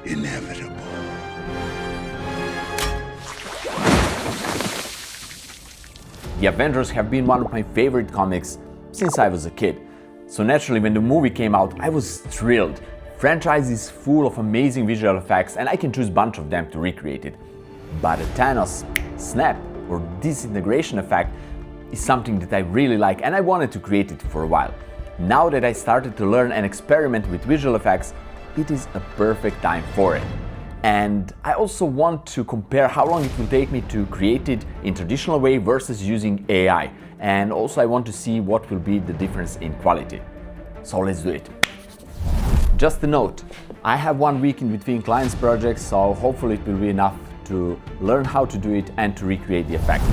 inevitable. The Avengers have been one of my favorite comics since I was a kid. So naturally, when the movie came out, I was thrilled. Franchise is full of amazing visual effects and I can choose a bunch of them to recreate it. But a Thanos snap or disintegration effect is something that I really like and I wanted to create it for a while. Now that I started to learn and experiment with visual effects, it is a perfect time for it. And I also want to compare how long it will take me to create it in traditional way versus using AI. And also I want to see what will be the difference in quality. So let's do it. Just a note, I have 1 week in between clients projects, so hopefully it will be enough to learn how to do it and to recreate the effect.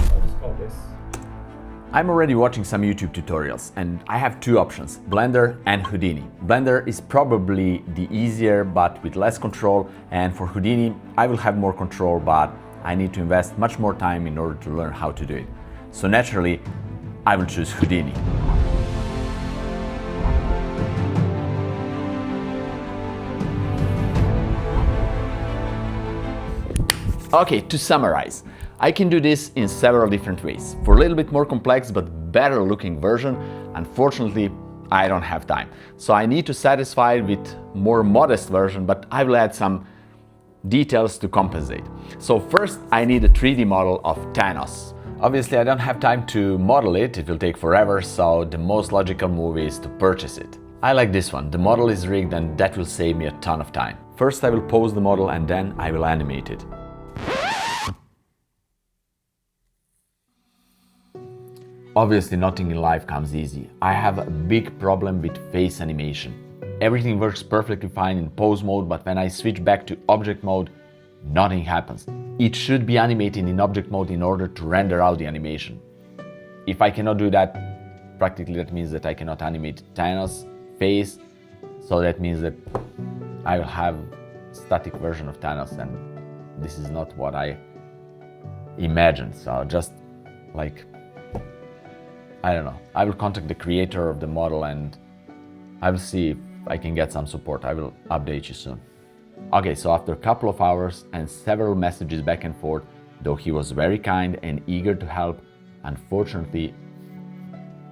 I'm already watching some YouTube tutorials and I have 2 options, Blender and Houdini. Blender is probably the easier but with less control, and for Houdini I will have more control but I need to invest much more time in order to learn how to do it. So naturally I will choose Houdini. Okay, to summarize, I can do this in several different ways. For a little bit more complex but better looking version, unfortunately, I don't have time. So I need to satisfy with more modest version, but I will add some details to compensate. So first, I need a 3D model of Thanos. Obviously, I don't have time to model it, it will take forever, so the most logical move is to purchase it. I like this one, the model is rigged and that will save me a ton of time. First I will pose the model and then I will animate it. Obviously, nothing in life comes easy. I have a big problem with face animation. Everything works perfectly fine in pose mode, but when I switch back to object mode, nothing happens. It should be animated in object mode in order to render out the animation. If I cannot do that, practically that means that I cannot animate Thanos' face, so that means that I will have a static version of Thanos, and this is not what I imagined. So just like, I don't know. I will contact the creator of the model and I will see if I can get some support. I will update you soon. Okay, so after a couple of hours and several messages back and forth, though he was very kind and eager to help, unfortunately,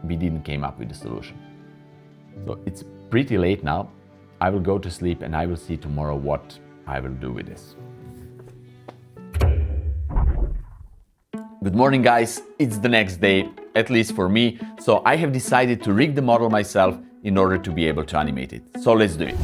we didn't come up with a solution. So it's pretty late now. I will go to sleep and I will see tomorrow what I will do with this. Good morning guys, it's the next day, at least for me, so I have decided to rig the model myself in order to be able to animate it. So let's do it.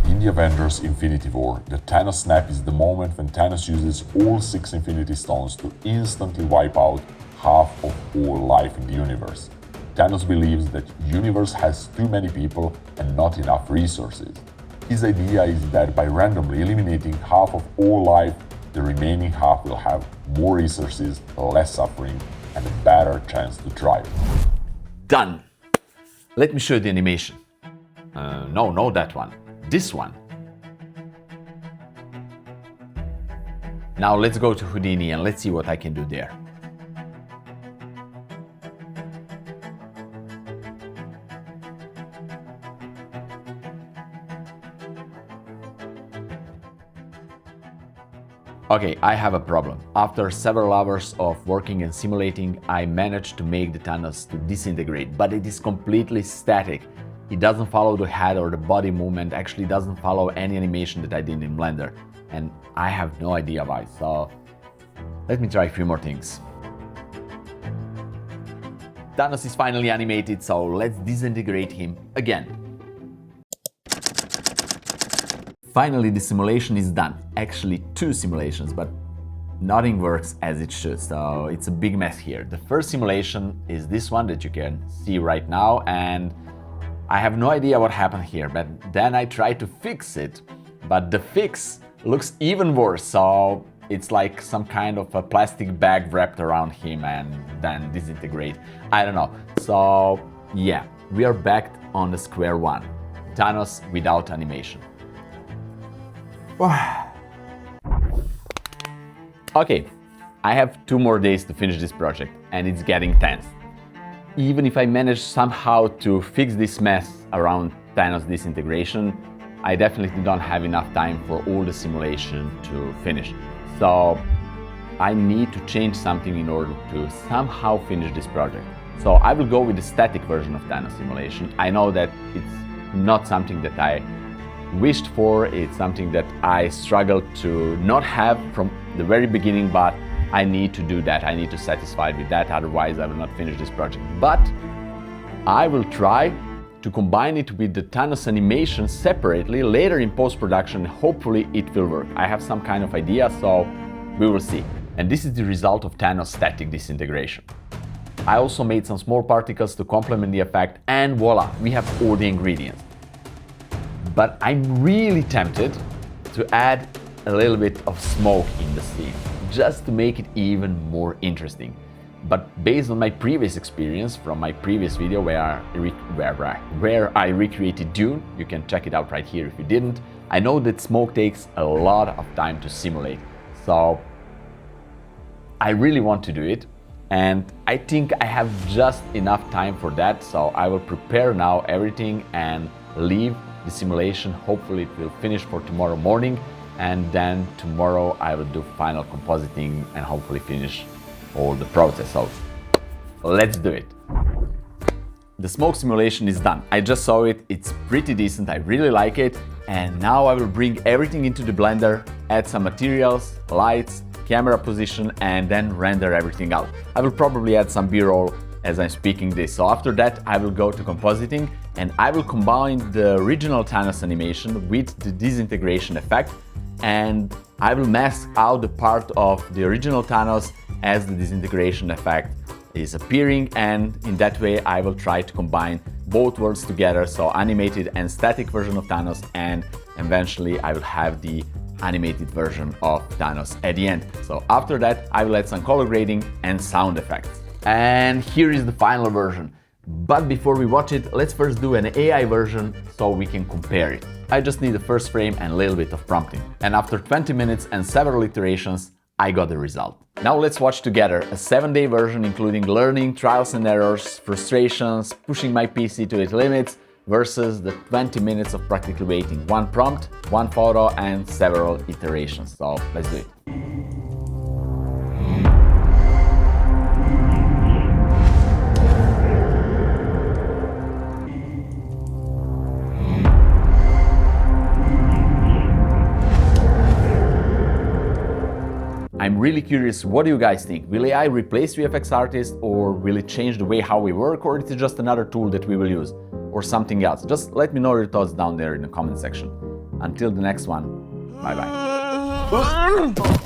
In the Avengers Infinity War, the Thanos snap is the moment when Thanos uses all 6 Infinity Stones to instantly wipe out half of all life in the universe. Thanos believes that the universe has too many people and not enough resources. His idea is that by randomly eliminating half of all life, the remaining half will have more resources, less suffering, and a better chance to thrive. Done! Let me show you the animation. No, not that one. This one. Now let's go to Houdini and let's see what I can do there. Okay, I have a problem. After several hours of working and simulating, I managed to make the Thanos to disintegrate, but it is completely static. It doesn't follow the head or the body movement, actually doesn't follow any animation that I did in Blender. And I have no idea why, so let me try a few more things. Thanos is finally animated, so let's disintegrate him again. Finally, the simulation is done. Actually, 2 simulations, but nothing works as it should, so it's a big mess here. The first simulation is this one that you can see right now, and I have no idea what happened here, but then I tried to fix it, but the fix looks even worse, so it's like some kind of a plastic bag wrapped around him and then disintegrate. I don't know. So yeah, we are back on the square one. Thanos without animation. Okay, I have 2 more days to finish this project and it's getting tense. Even if I manage somehow to fix this mess around Thanos disintegration, I definitely don't have enough time for all the simulation to finish. So I need to change something in order to somehow finish this project. So I will go with the static version of Thanos simulation. I know that it's not something that I wished for, it's something that I struggled to not have from the very beginning, but I need to do that. I need to satisfy with that, otherwise I will not finish this project. But I will try to combine it with the Thanos animation separately later in post-production. Hopefully it will work. I have some kind of idea, so we will see. And this is the result of Thanos static disintegration. I also made some small particles to complement the effect, and voila, we have all the ingredients. But I'm really tempted to add a little bit of smoke in the scene, just to make it even more interesting. But based on my previous experience from my previous video where I recreated Dune, you can check it out right here if you didn't, I know that smoke takes a lot of time to simulate. So I really want to do it, and I think I have just enough time for that. So I will prepare now everything and leave the simulation. Hopefully it will finish for tomorrow morning, and then tomorrow I will do final compositing and hopefully finish all the process. So let's do it. The smoke simulation is done. I just saw it, it's pretty decent, I really like it. And now I will bring everything into the blender, add some materials, lights, camera position, and then render everything out. I will probably add some B-roll as I'm speaking this. So after that I will go to compositing and I will combine the original Thanos animation with the disintegration effect, and I will mask out the part of the original Thanos as the disintegration effect is appearing, and in that way I will try to combine both worlds together, so animated and static version of Thanos, and eventually I will have the animated version of Thanos at the end. So after that I will add some color grading and sound effects. And here is the final version. But before we watch it, let's first do an AI version so we can compare it. I just need the first frame and a little bit of prompting. And after 20 minutes and several iterations, I got the result. Now let's watch together a 7-day version including learning, trials and errors, frustrations, pushing my PC to its limits, versus the 20 minutes of practically waiting. One prompt, one photo, and several iterations. So let's do it. I'm really curious, what do you guys think? Will AI replace VFX artists, or will it change the way how we work, or is it just another tool that we will use, or something else? Just let me know your thoughts down there in the comment section. Until the next one, bye bye.